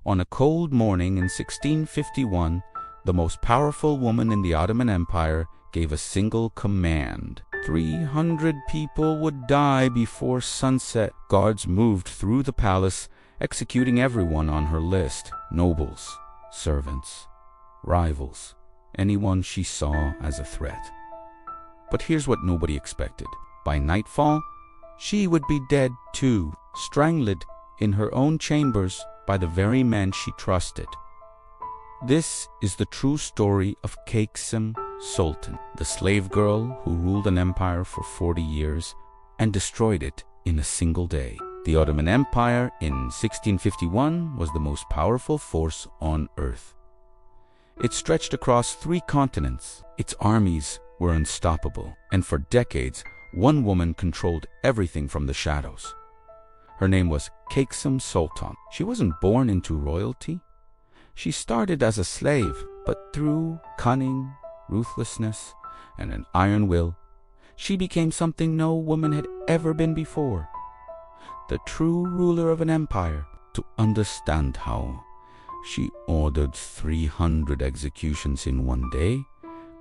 On a cold morning in 1651, the most powerful woman in the Ottoman Empire gave a single command. 300 people would die before sunset. Guards moved through the palace, executing everyone on her list: nobles, servants, rivals, anyone she saw as a threat. But here's what nobody expected. By nightfall, she would be dead too, strangled in her own chambers by the very men she trusted. This is the true story of Kösem Sultan, the slave girl who ruled an empire for 40 years and destroyed it in a single day. The Ottoman Empire in 1651 was the most powerful force on earth. It stretched across 3 continents. Its armies were unstoppable, and for decades, one woman controlled everything from the shadows. Her name was Kösem Sultan. She wasn't born into royalty. She started as a slave, but through cunning, ruthlessness, and an iron will, she became something no woman had ever been before. The true ruler of an empire. To understand how she ordered 300 executions in one day,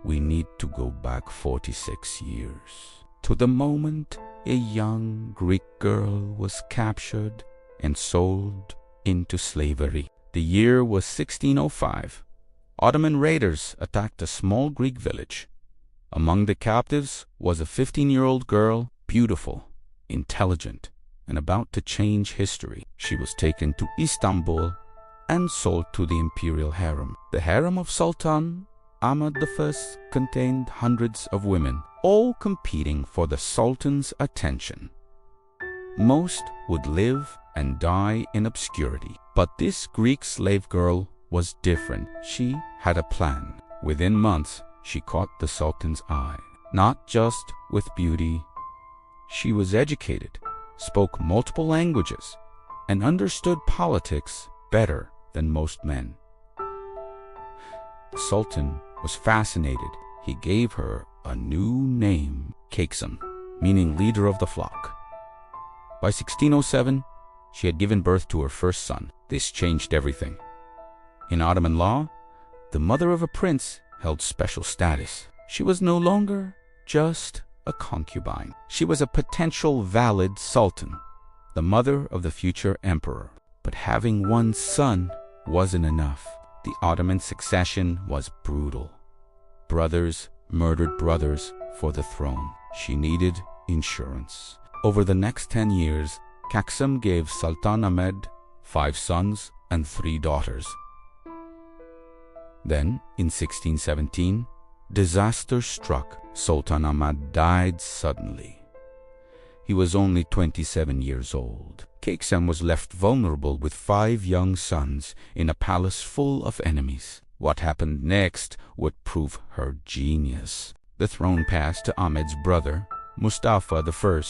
we need to go back 46 years, to the moment a young Greek girl was captured and sold into slavery. The year was 1605. Ottoman raiders attacked a small Greek village. Among the captives was a 15-year-old girl, beautiful, intelligent, and about to change history. She was taken to Istanbul and sold to the Imperial Harem. The Harem of Sultan Ahmad I contained hundreds of women, all competing for the Sultan's attention. Most would live and die in obscurity. But this Greek slave girl was different. She had a plan. Within months, she caught the Sultan's eye. Not just with beauty. She was educated, spoke multiple languages, and understood politics better than most men. The Sultan was fascinated. He gave her a new name, Kösem, meaning leader of the flock. By 1607, she had given birth to her first son. This changed everything. In Ottoman law, the mother of a prince held special status. She was no longer just a concubine. She was a potential valid sultan, the mother of the future emperor. But having one son wasn't enough. The Ottoman succession was brutal. Brothers murdered brothers for the throne. She needed insurance. Over the next 10 years, Kösem gave Sultan Ahmed 5 sons and 3 daughters. Then, in 1617, disaster struck. Sultan Ahmed died suddenly. He was only 27 years old. Kösem was left vulnerable with 5 young sons in a palace full of enemies. What happened next would prove her genius. The throne passed to Ahmed's brother, Mustafa I.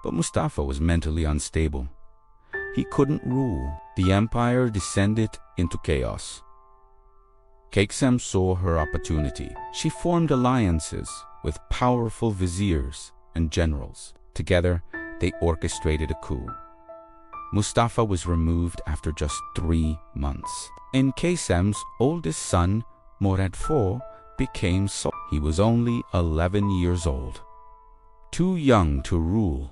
But Mustafa was mentally unstable. He couldn't rule. The empire descended into chaos. Kösem saw her opportunity. She formed alliances with powerful viziers and generals. Together, they orchestrated a coup. Mustafa was removed after just 3 months. And Kösem's oldest son, Murad IV, became Sultan. He was only 11 years old. Too young to rule.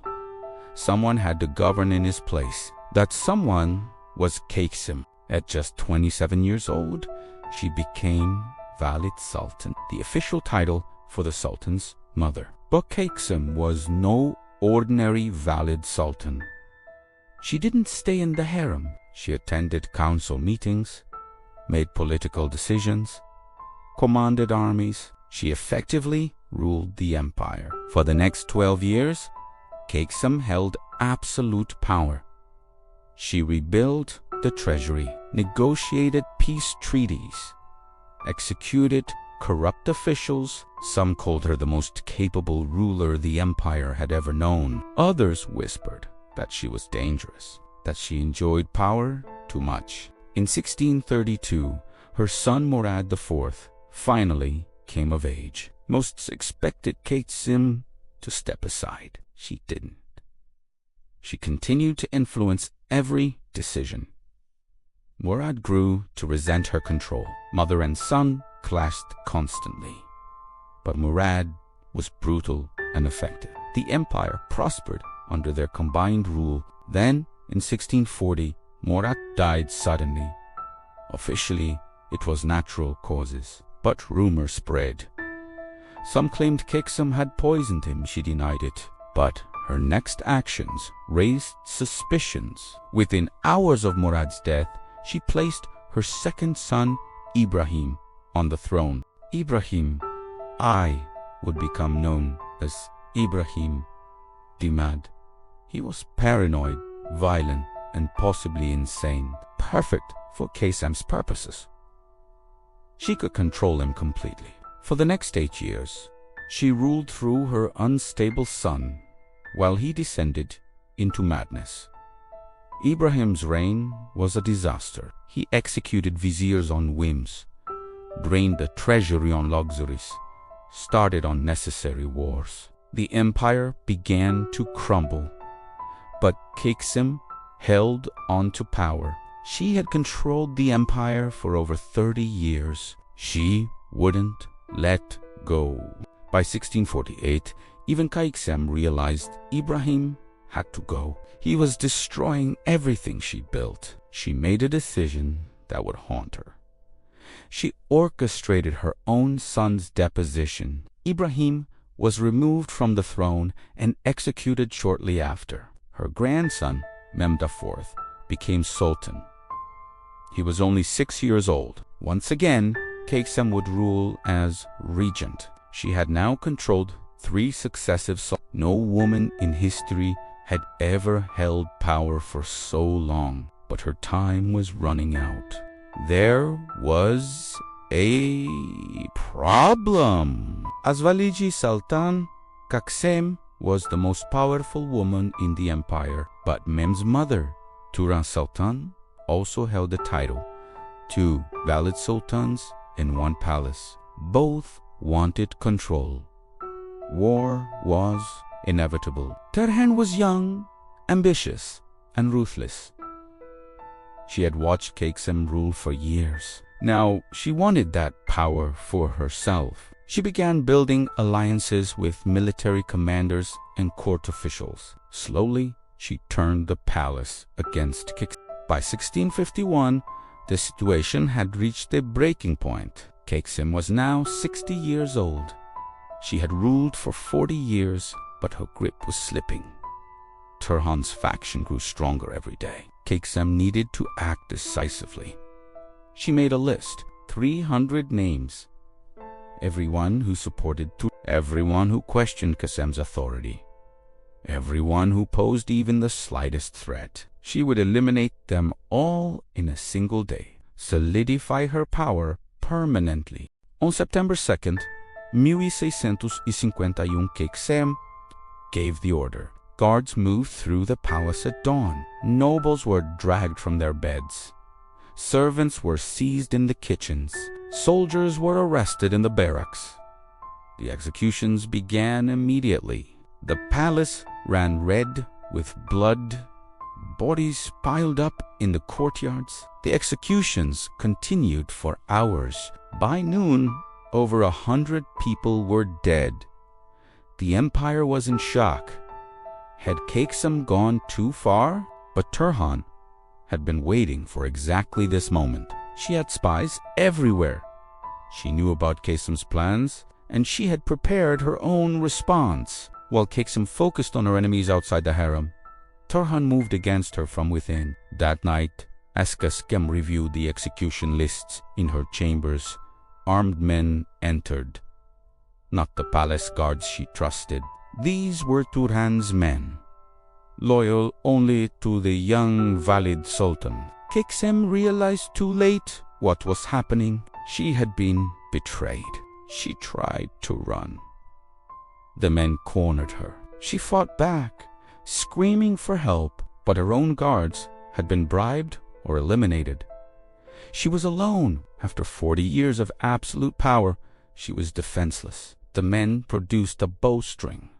Someone had to govern in his place. That someone was Kösem. At just 27 years old, she became Valid Sultan, the official title for the Sultan's mother. But Kösem was no ordinary Valid Sultan. She didn't stay in the harem. She attended council meetings, made political decisions, commanded armies. She effectively ruled the empire. For the next 12 years, Kösem held absolute power. She rebuilt the treasury, negotiated peace treaties, executed corrupt officials. Some called her the most capable ruler the empire had ever known. Others whispered that she was dangerous, that she enjoyed power too much. In 1632, her son Murad IV finally came of age. Most expected Kösem to step aside. She didn't. She continued to influence every decision. Murad grew to resent her control. Mother and son clashed constantly. But Murad was brutal and effective. The empire prospered under their combined rule. Then, in 1640, Murad died suddenly. Officially, it was natural causes, but rumors spread. Some claimed Kösem had poisoned him. She denied it. But her next actions raised suspicions. Within hours of Murad's death, she placed her second son, Ibrahim, on the throne. Ibrahim I would become known as Ibrahim Dimad. He was paranoid, violent, and possibly insane, perfect for Kösem's purposes. She could control him completely. For the next 8 years, she ruled through her unstable son, while he descended into madness. Ibrahim's reign was a disaster. He executed viziers on whims, drained the treasury on luxuries, started unnecessary wars. The empire began to crumble, but Kösem held on to power. She had controlled the empire for over 30 years. She wouldn't let go. By 1648, even Kösem realized Ibrahim had to go. He was destroying everything she built. She made a decision that would haunt her. She orchestrated her own son's deposition. Ibrahim was removed from the throne and executed shortly after. Her grandson, Mehmed IV, became sultan. He was only 6 years old. Once again, Kösem would rule as regent. She had now controlled 3 successive sultans. No woman in history had ever held power for so long, but her time was running out. There was a problem. As Valiji Sultan, Kösem was the most powerful woman in the empire, but Mehmed's mother, Turan Sultan, also held the title. 2 valid sultans in 1 palace. Both wanted control. War was inevitable. Turhan was young, ambitious, and ruthless. She had watched Kösem rule for years. Now she wanted that power for herself. She began building alliances with military commanders and court officials. Slowly, she turned the palace against Kösem. By 1651, the situation had reached a breaking point. Kösem was now 60 years old. She had ruled for 40 years, but her grip was slipping. Turhan's faction grew stronger every day. Kösem needed to act decisively. She made a list, 300 names. Everyone who supported Turhan, everyone who questioned Kösem's authority, everyone who posed even the slightest threat. She would eliminate them all in a single day, solidify her power permanently. On September 2nd, 1651, Kösem gave the order. Guards moved through the palace at dawn. Nobles were dragged from their beds. Servants were seized in the kitchens. Soldiers were arrested in the barracks. The executions began immediately. The palace ran red with blood. Bodies piled up in the courtyards. The executions continued for hours. By noon, over 100 people were dead. The empire was in shock. Had Kösem gone too far? But Turhan had been waiting for exactly this moment. She had spies everywhere. She knew about Kösem's plans, and she had prepared her own response. While Kösem focused on her enemies outside the harem, Turhan moved against her from within. That night, as Kösem reviewed the execution lists in her chambers, armed men entered. Not the palace guards she trusted. These were Turhan's men, loyal only to the young valid sultan. Kösem realized too late what was happening. She had been betrayed. She tried to run. The men cornered her. She fought back, screaming for help, but her own guards had been bribed or eliminated. She was alone. After 40 years of absolute power, she was defenseless. The men produced a bowstring,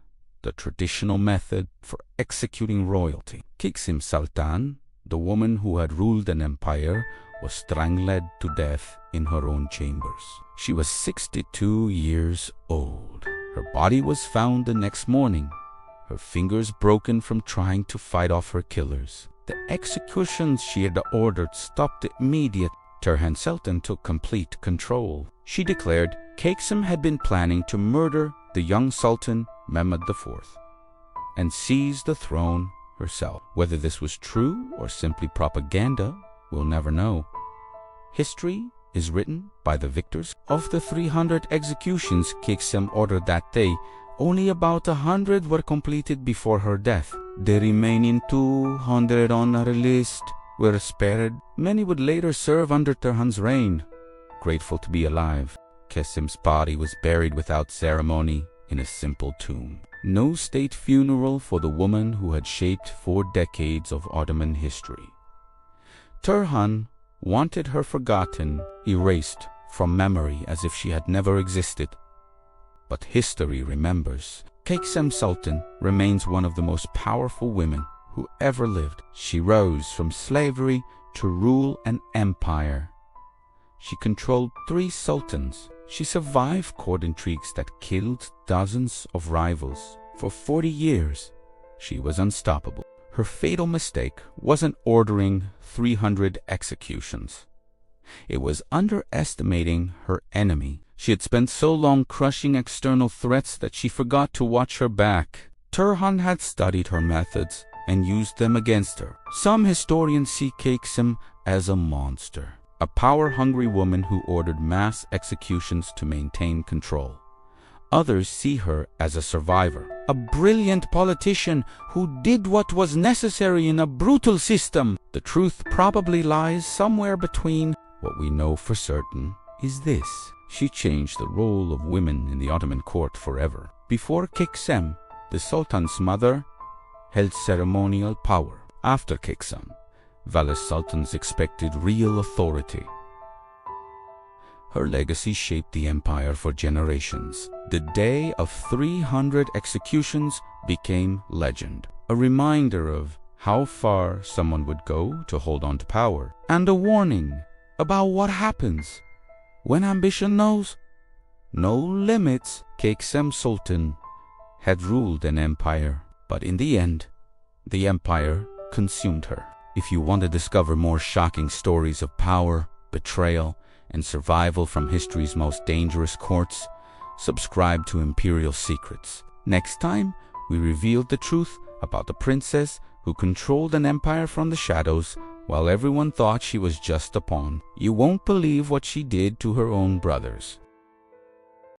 the traditional method for executing royalty. Kösem Sultan, the woman who had ruled an empire, was strangled to death in her own chambers. She was 62 years old. Her body was found the next morning, her fingers broken from trying to fight off her killers. The executions she had ordered stopped immediately. Kösem Sultan took complete control. She declared Kösem had been planning to murder the young Sultan Mehmed IV and seize the throne herself. Whether this was true or simply propaganda, we'll never know. History is written by the victors. Of the 300 executions Kösem ordered that day, only about 100 were completed before her death. The remaining 200 on her list were spared. Many would later serve under Turhan's reign. Grateful to be alive, Kösem's body was buried without ceremony in a simple tomb. No state funeral for the woman who had shaped 4 decades of Ottoman history. Turhan wanted her forgotten, erased from memory as if she had never existed. But history remembers. Kösem Sultan remains one of the most powerful women who ever lived. She rose from slavery to rule an empire. She controlled 3 sultans. She survived court intrigues that killed dozens of rivals. For 40 years, she was unstoppable. Her fatal mistake wasn't ordering 300 executions. It was underestimating her enemy. She had spent so long crushing external threats that she forgot to watch her back. Turhan had studied her methods and used them against her. Some historians see Kösem as a monster, a power-hungry woman who ordered mass executions to maintain control. Others see her as a survivor, a brilliant politician who did what was necessary in a brutal system. The truth probably lies somewhere between. What we know for certain is this: she changed the role of women in the Ottoman court forever. Before Kösem, the Sultan's mother held ceremonial power. After Kösem, Valis sultans expected real authority. Her legacy shaped the empire for generations. The day of 300 executions became legend, a reminder of how far someone would go to hold on to power, and a warning about what happens when ambition knows no limits. Kösem Sultan had ruled an empire, but in the end, the empire consumed her. If you want to discover more shocking stories of power, betrayal, and survival from history's most dangerous courts, subscribe to Imperial Secrets. Next time, we revealed the truth about the princess who controlled an empire from the shadows while everyone thought she was just a pawn. You won't believe what she did to her own brothers.